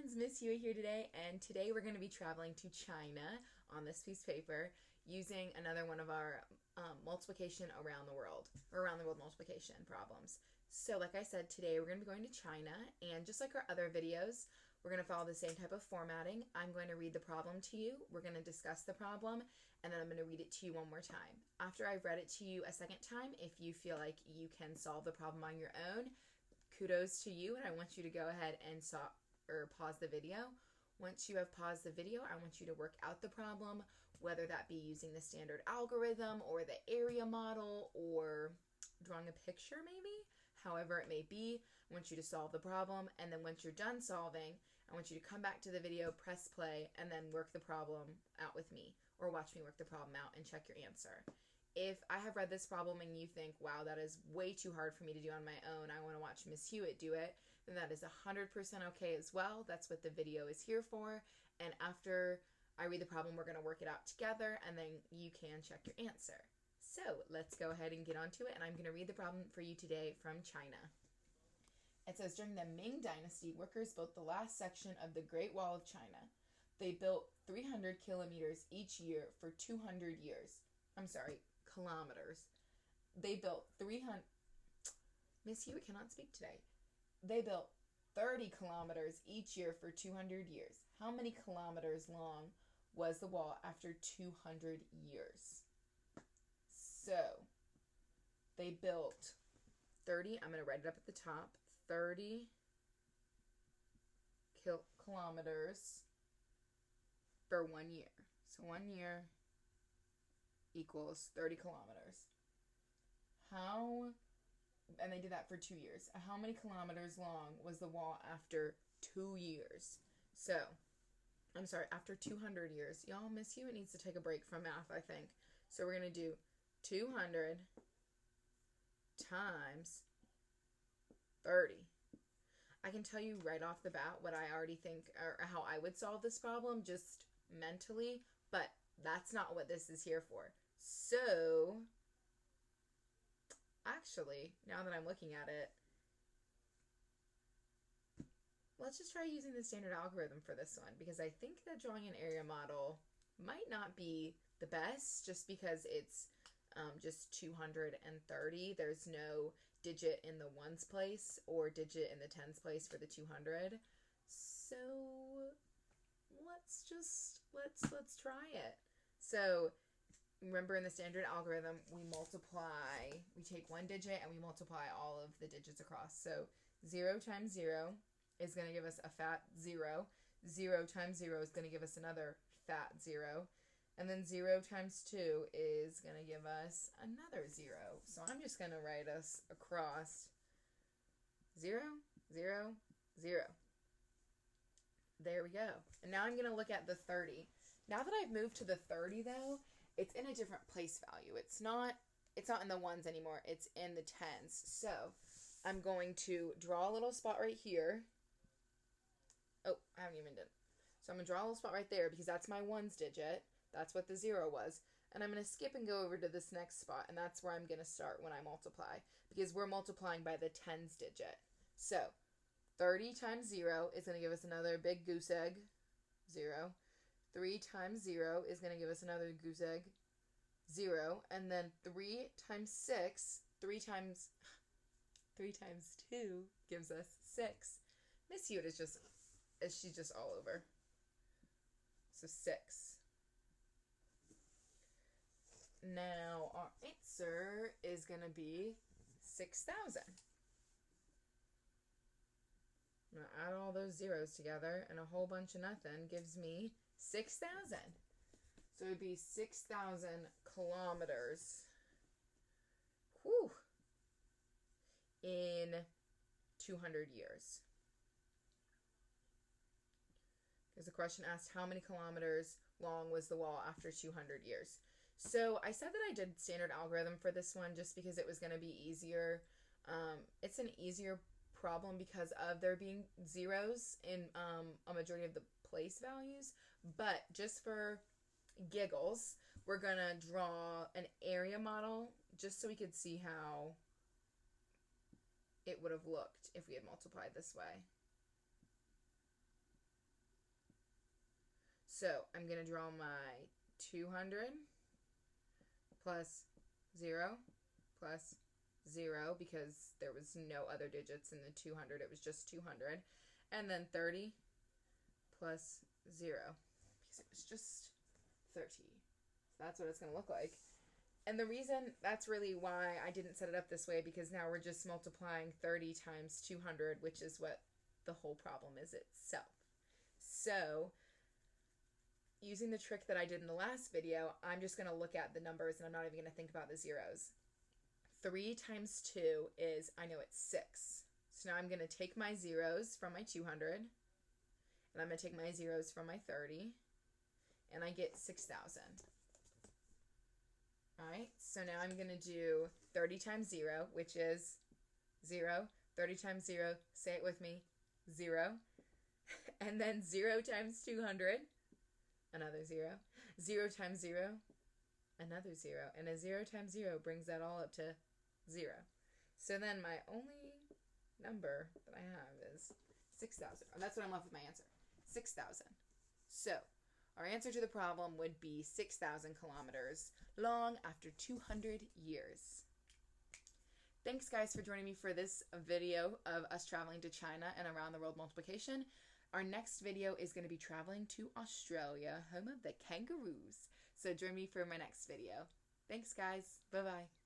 friends, Miss Hewitt here today, and today we're going to be traveling to China on this piece of paper using another one of our multiplication around the world, or around the world multiplication problems. So like I said, today we're going to be going to China, and just like our other videos, we're going to follow the same type of formatting. I'm going to read the problem to you, we're going to discuss the problem, and then I'm going to read it to you one more time. After I've read it to you a second time, if you feel like you can solve the problem on your own, kudos to you, and I want you to go ahead and pause the video. Once you have paused the video, I want you to work out the problem, whether that be using the standard algorithm or the area model or drawing a picture maybe. However it may be, I want you to solve the problem, and then once you're done solving, I want you to come back to the video, press play, and then work the problem out with me, or watch me work the problem out and check your answer. If I have read this problem and you think, wow, that is way too hard for me to do on my own, I want to watch Miss Hewitt do it, then that is 100% okay as well. That's what the video is here for. And after I read the problem, we're going to work it out together, and then you can check your answer. So let's go ahead and get onto it, and I'm going to read the problem for you today from China. It says, during the Ming Dynasty, workers built the last section of the Great Wall of China. They built 300 kilometers each year for 200 years. Kilometers. They built 300... Miss Hewitt cannot speak today. They built 30 kilometers each year for 200 years. How many kilometers long was the wall after 200 years? So, they built 30, I'm going to write it up at the top, 30 kilometers for 1 year. So 1 year equals 30 kilometers. And they did that for 2 years. How many kilometers long was the wall after 2 years? After 200 years. Y'all, Miss Hewitt needs to take a break from math, I think. So we're going to do 200 times 30. I can tell you right off the bat what I already think, or how I would solve this problem, just mentally, but that's not what this is here for. So, actually, now that I'm looking at it, let's just try using the standard algorithm for this one, because I think that drawing an area model might not be the best, just because it's just 230. There's no digit in the ones place or digit in the tens place for the 200. So let's try it. So remember, in the standard algorithm, we take one digit and we multiply all of the digits across. So 0 times 0 is going to give us a fat 0. 0 times 0 is going to give us another fat 0. And then 0 times 2 is going to give us another 0. So I'm just going to write us across 0, 0, 0. There we go. And now I'm going to look at the 30. Now that I've moved to the 30, though, it's in a different place value. It's not in the ones anymore. It's in the tens. So I'm going to draw a little spot right here. Oh, I haven't even done it. So I'm going to draw a little spot right there because that's my ones digit. That's what the 0 was. And I'm going to skip and go over to this next spot, and that's where I'm going to start when I multiply, because we're multiplying by the tens digit. So 30 times 0 is going to give us another big goose egg, 0. 3 times 0 is going to give us another goose egg, 0. And then 3 times 2 gives us 6. Miss Hewitt she's just all over. So 6. Now our answer is going to be 6,000. I'm going to add all those zeros together, and a whole bunch of nothing gives me 6,000. So it would be 6,000 kilometers. Whew. In 200 years. Because the question asked, how many kilometers long was the wall after 200 years? So I said that I did standard algorithm for this one just because it was going to be easier. It's an easier problem because of there being zeros in a majority of the place values. But just for giggles, we're going to draw an area model just so we could see how it would have looked if we had multiplied this way. So I'm going to draw my 200 plus 0 plus 0 because there was no other digits in the 200. It was just 200. And then 30 plus 0 because it was just 30. So that's what it's going to look like. And the reason that's really why I didn't set it up this way, because now we're just multiplying 30 times 200, which is what the whole problem is itself. So using the trick that I did in the last video, I'm just going to look at the numbers and I'm not even going to think about the zeros. 3 times 2 is, I know it's 6. So now I'm going to take my zeros from my 200 and I'm going to take my zeros from my 30 and I get 6,000. Alright, so now I'm going to do 30 times 0, which is 0. 30 times 0, say it with me, 0. And then 0 times 200, another 0. 0 times 0, another 0. And a 0 times 0 brings that all up to 0. So then my only number that I have is 6,000. And that's what I'm left with my answer, 6,000. So our answer to the problem would be 6,000 kilometers long after 200 years. Thanks, guys, for joining me for this video of us traveling to China and around the world multiplication. Our next video is going to be traveling to Australia, home of the kangaroos. So join me for my next video. Thanks, guys. Bye-bye.